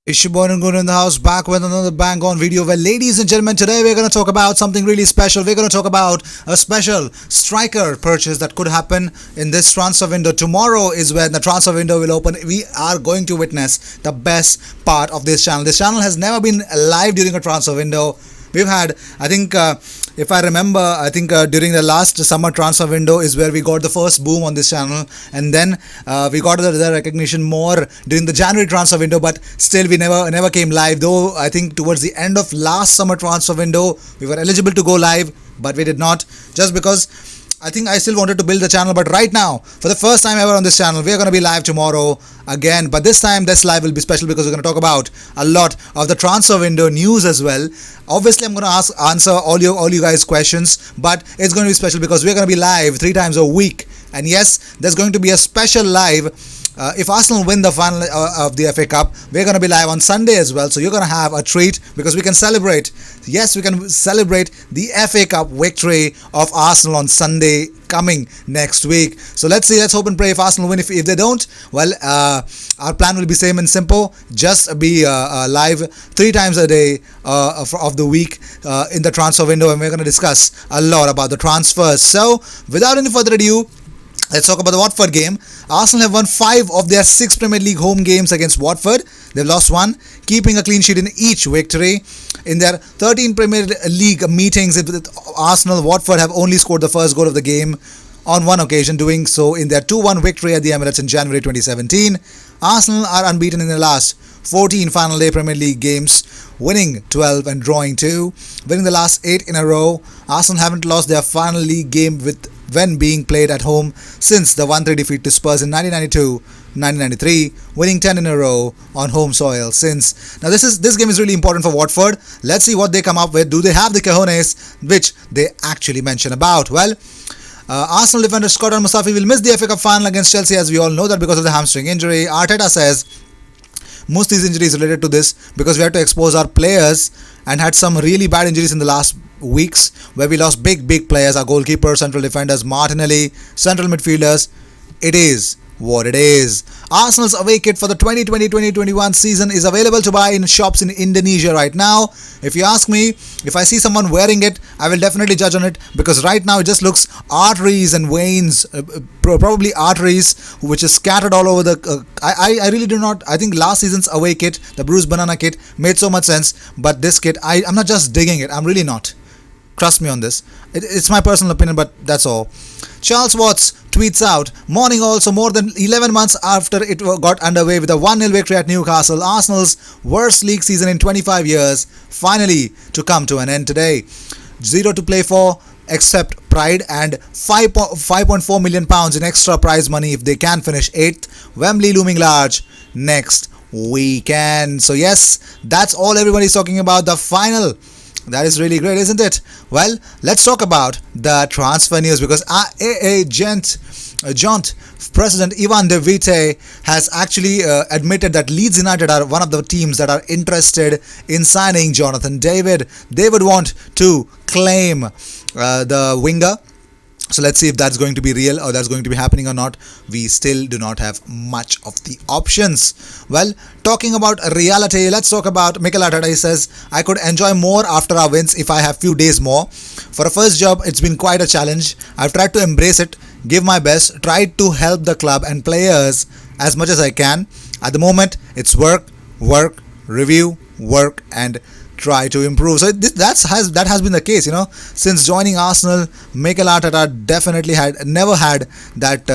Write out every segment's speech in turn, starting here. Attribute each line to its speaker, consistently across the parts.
Speaker 1: Ishibon and Gun in the house, back with another bang on video. Well, ladies and gentlemen, today we're going to talk about something really special. We're going to talk about a special striker purchase that could happen in this transfer window. Tomorrow is when the transfer window will open. We are going to witness the best part of this channel. This channel has never been live during a transfer window. We've had, I think, if I remember, during the last summer transfer window is where we got the first boom on this channel, and then we got the recognition more during the January transfer window. But still, we never came live. Though I think towards the end of last summer transfer window, we were eligible to go live, but we did not, just because I think I still wanted to build the channel. But right now, for the first time ever on this channel, we are going to be live tomorrow again. But this time, this live will be special because we're going to talk about a lot of the transfer window news as well. Obviously, I'm going to answer all you guys' questions, but it's going to be special because we're going to be live 3 times a week. And yes, there's going to be a special live. If Arsenal win the final of the FA Cup, we're going to be live on Sunday as well. So you're going to have a treat because we can celebrate. Yes, we can celebrate the FA Cup victory of Arsenal on Sunday coming next week. So let's see. Let's hope and pray if Arsenal win. If they don't, well, our plan will be same and simple. Just be live 3 times a day of the week in the transfer window, and we're going to discuss a lot about the transfers. So without any further ado, let's talk about the Watford game. Arsenal have won 5 of their 6 Premier League home games against Watford. They've lost 1, keeping a clean sheet in each victory. In their 13 Premier League meetings with Arsenal, Watford have only scored the first goal of the game on one occasion, doing so in their 2-1 victory at the Emirates in January 2017. Arsenal are unbeaten in their last 14 final day Premier League games, winning 12 and drawing 2. Winning the last 8 in a row, Arsenal haven't lost their final league game when being played at home since the 1-3 defeat to Spurs in 1992-1993, winning 10 in a row on home soil since. Now this game is really important for Watford. Let's see what they come up with. Do they have the cojones, which they actually mention about? Well, Arsenal defender Scott Al-Mustafi will miss the FA Cup final against Chelsea, as we all know that because of the hamstring injury. Arteta says most of these injuries related to this because we had to expose our players and had some really bad injuries in the last weeks where we lost big players, our goalkeeper, central defenders, Martinelli, central midfielders. It is what it is. Arsenal's away kit for the 2020-2021 season is available to buy in shops in Indonesia right now. If you ask me, if I see someone wearing it, I will definitely judge on it because right now it just looks arteries and veins, probably arteries, which is scattered all over the. I really do not. I think last season's away kit, the Bruised Banana kit, made so much sense, but this kit, I'm not just digging it. I'm really not. Trust me on this. It's my personal opinion, but that's all. Charles Watts tweets out, morning also more than 11 months after it got underway with a 1-0 victory at Newcastle, Arsenal's worst league season in 25 years, finally to come to an end today. 0 to play for except pride and £5.4 million in extra prize money if they can finish 8th. Wembley looming large next weekend. So yes, that's all everybody's talking about, the final. That is really great, isn't it? Well, let's talk about the transfer news because Jont President Ivan De Vite has actually admitted that Leeds United are one of the teams that are interested in signing Jonathan David. They would want to claim the winger. So let's see if that's going to be real or that's going to be happening or not. We still do not have much of the options. Well, talking about reality, let's talk about Mikel Arteta. He says, I could enjoy more after our wins if I have few days more. For a first job, it's been quite a challenge. I've tried to embrace it, give my best, tried to help the club and players as much as I can. At the moment, it's work, review, work and try to improve. So that has been the case, since joining Arsenal. Mikel Arteta definitely never had that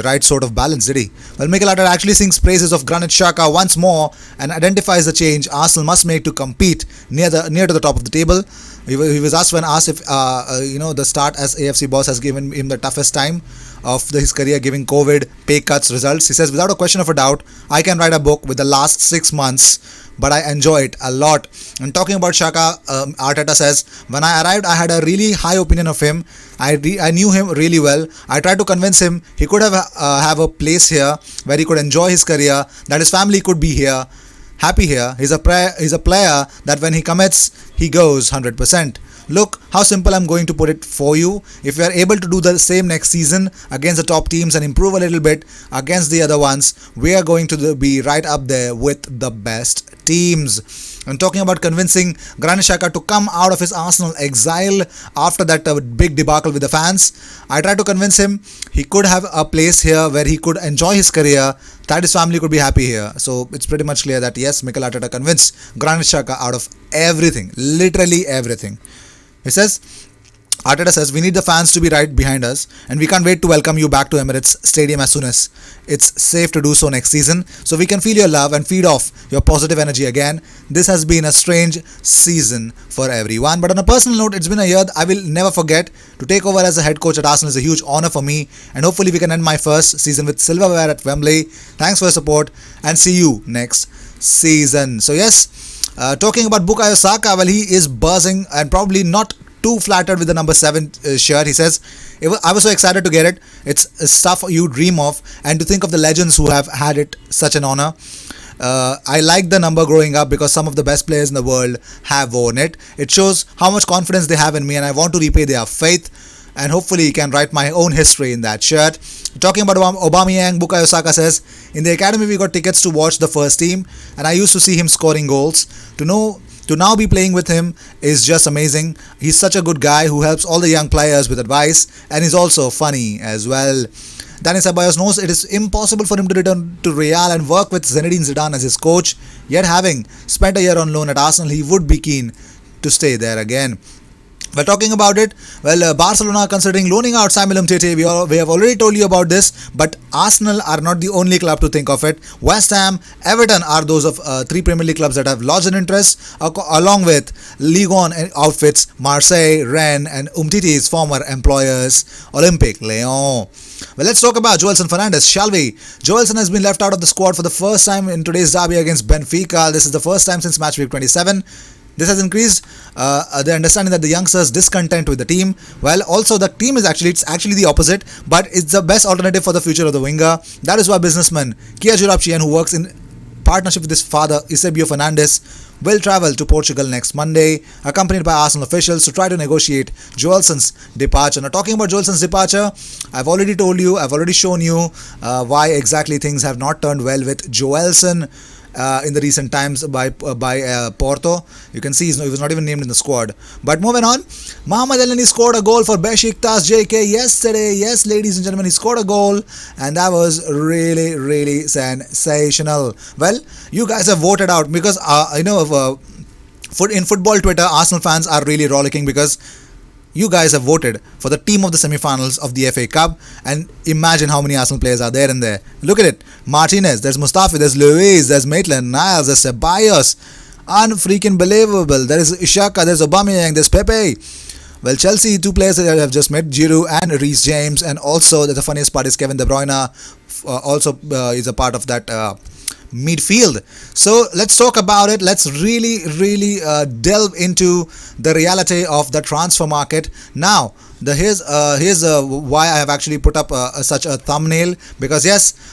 Speaker 1: right sort of balance, did he? Well, Mikel Arteta actually sings praises of Granit Xhaka once more and identifies the change Arsenal must make to compete near to the top of the table. He was asked if the start as AFC boss has given him the toughest time of his career, giving COVID, pay cuts, results. He says, without a question of a doubt, I can write a book with the last 6 months, but I enjoy it a lot. And talking about Xhaka, Arteta says, when I arrived, I had a really high opinion of him. I knew him really well. I tried to convince him he could have a place here where he could enjoy his career, that his family could be here, happy here. He's a player that when he commits, he goes 100%. Look how simple I'm going to put it for you. If we are able to do the same next season against the top teams and improve a little bit against the other ones, we are going to be right up there with the best teams. I'm talking about convincing Granit Xhaka to come out of his Arsenal exile after that big debacle with the fans. I tried to convince him he could have a place here where he could enjoy his career, that his family could be happy here. So it's pretty much clear that yes, Mikel Arteta convinced Granit Xhaka out of everything, literally everything. He says, Arteta says, we need the fans to be right behind us and we can't wait to welcome you back to Emirates Stadium as soon as it's safe to do so next season, so we can feel your love and feed off your positive energy again. This has been a strange season for everyone, but on a personal note, it's been a year I will never forget. To take over as a head coach at Arsenal is a huge honour for me, and hopefully we can end my first season with silverware at Wembley. Thanks for your support and see you next season. So yes, talking about Bukayo Saka, well, he is buzzing and probably not too flattered with the number 7 shirt. He says, I was so excited to get it. It's stuff you dream of, and to think of the legends who have had it, such an honor. I liked the number growing up because some of the best players in the world have worn it. It shows how much confidence they have in me, and I want to repay their faith, and hopefully can write my own history in that shirt. Talking about Aubameyang, Bukayo Saka says, in the academy we got tickets to watch the first team, and I used to see him scoring goals. To now be playing with him is just amazing. He's such a good guy who helps all the young players with advice, and he's also funny as well. Dani Ceballos knows it is impossible for him to return to Real and work with Zinedine Zidane as his coach, yet having spent a year on loan at Arsenal, he would be keen to stay there again. Well, talking about it, Barcelona are considering loaning out Samuel Umtiti. We have already told you about this, but Arsenal are not the only club to think of it. West Ham, Everton are those of 3 Premier League clubs that have lodged an interest, along with Ligue 1 outfits Marseille, Rennes, and Umtiti's former employers, Olympique Lyon. Well, let's talk about Joelson Fernandes, shall we? Joelson has been left out of the squad for the first time in today's derby against Benfica. This is the first time since match week 27. This has increased the understanding that the youngsters discontent with the team. Well, also the team is it's actually the opposite, but it's the best alternative for the future of the winger. That is why businessman Kia Joorabchian, who works in partnership with his father Eusebio Fernandes, will travel to Portugal next Monday, accompanied by Arsenal officials, to try to negotiate Joelson's departure. Now, talking about Joelson's departure, I've already told you, I've already shown you why exactly things have not turned well with Joelson in the recent times by Porto. You can see he was not even named in the squad. But moving on, Mohamed Elneny scored a goal for Besiktas JK yesterday. Yes, ladies and gentlemen, he scored a goal, and that was really, really sensational. Well, you guys have voted out because in football Twitter, Arsenal fans are really rollicking because you guys have voted for the team of the semi-finals of the FA Cup, and imagine how many Arsenal players are there in there. Look at it. Martinez, there's Mustafi, there's Luiz, there's Maitland-Niles, there's Ceballos. Unfreaking believable. There is Xhaka, there's Aubameyang, there's Pepe. Well, Chelsea, 2 players that I have just met, Giroud and Reece James, and also the funniest part is Kevin De Bruyne also is a part of that midfield. So let's talk about it. Let's really delve into the reality of the transfer market. Now, here's why I have actually put up such a thumbnail, because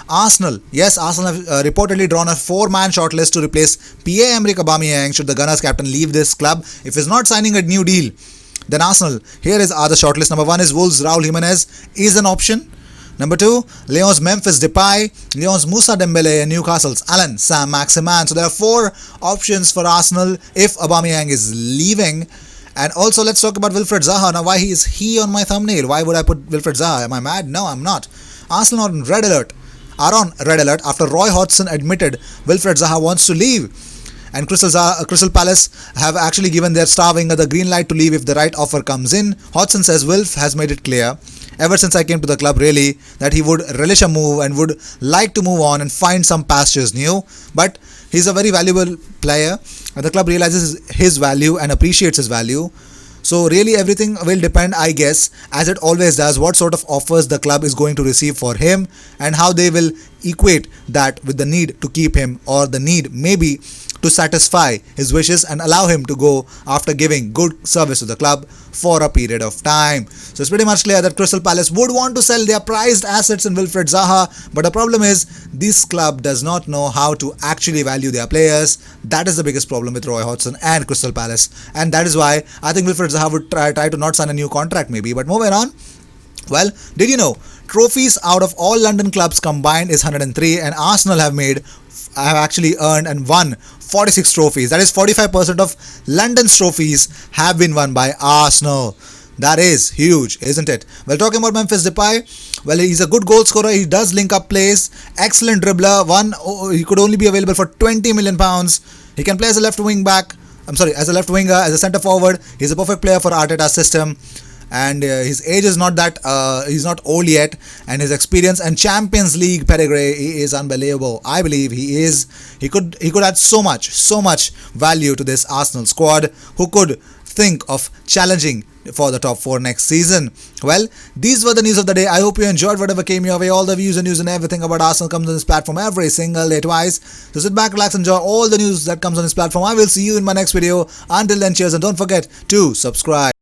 Speaker 1: Arsenal have reportedly drawn a 4-man shortlist to replace Pierre-Emerick Aubameyang should the Gunners captain leave this club. If he's not signing a new deal, then Arsenal, here is the shortlist. Number 1 is Wolves' Raul Jimenez is an option. Number 2, Lyon's Memphis Depay, Lyon's Moussa Dembele, and Newcastle's Alan Saint-Maximin. So there are 4 options for Arsenal if Aubameyang is leaving. And also let's talk about Wilfried Zaha. Now, why is he on my thumbnail? Why would I put Wilfried Zaha? Am I mad? No, I'm not. Arsenal are on red alert after Roy Hodgson admitted Wilfried Zaha wants to leave. And Crystal Palace have actually given their star winger the green light to leave if the right offer comes in. Hodgson says Wilf has made it clear ever since I came to the club, really, that he would relish a move and would like to move on and find some pastures new. But he's a very valuable player, and the club realizes his value and appreciates his value. So really everything will depend, I guess, as it always does, what sort of offers the club is going to receive for him and how they will equate that with the need to keep him or the need maybe to satisfy his wishes and allow him to go after giving good service to the club for a period of time. So it's pretty much clear that Crystal Palace would want to sell their prized assets in Wilfred Zaha, but the problem is this club does not know how to actually value their players. That is the biggest problem with Roy Hodgson and Crystal Palace, and that is why I think Wilfred Zaha would try to not sign a new contract maybe. But moving on. Well, did you know trophies out of all London clubs combined is 103, and Arsenal have actually earned and won 46 trophies. That is 45% of London's trophies have been won by Arsenal. That is huge, isn't it? Well, talking about Memphis Depay, well, he's a good goal scorer. He does link up plays, excellent dribbler. He could only be available for 20 million pounds. He can play as a left wing back. As a left winger, as a centre forward. He's a perfect player for Arteta's system. And his age is not that he's not old yet, and his experience and Champions League pedigree is unbelievable. I believe he could add so much value to this Arsenal squad, who could think of challenging for the top 4 next season. Well, these were the news of the day. I hope you enjoyed whatever came your way. All the views and news and everything about Arsenal comes on this platform every single day, twice. So sit back, relax, enjoy all the news that comes on this platform. I will see you in my next video. Until then, cheers, and don't forget to subscribe.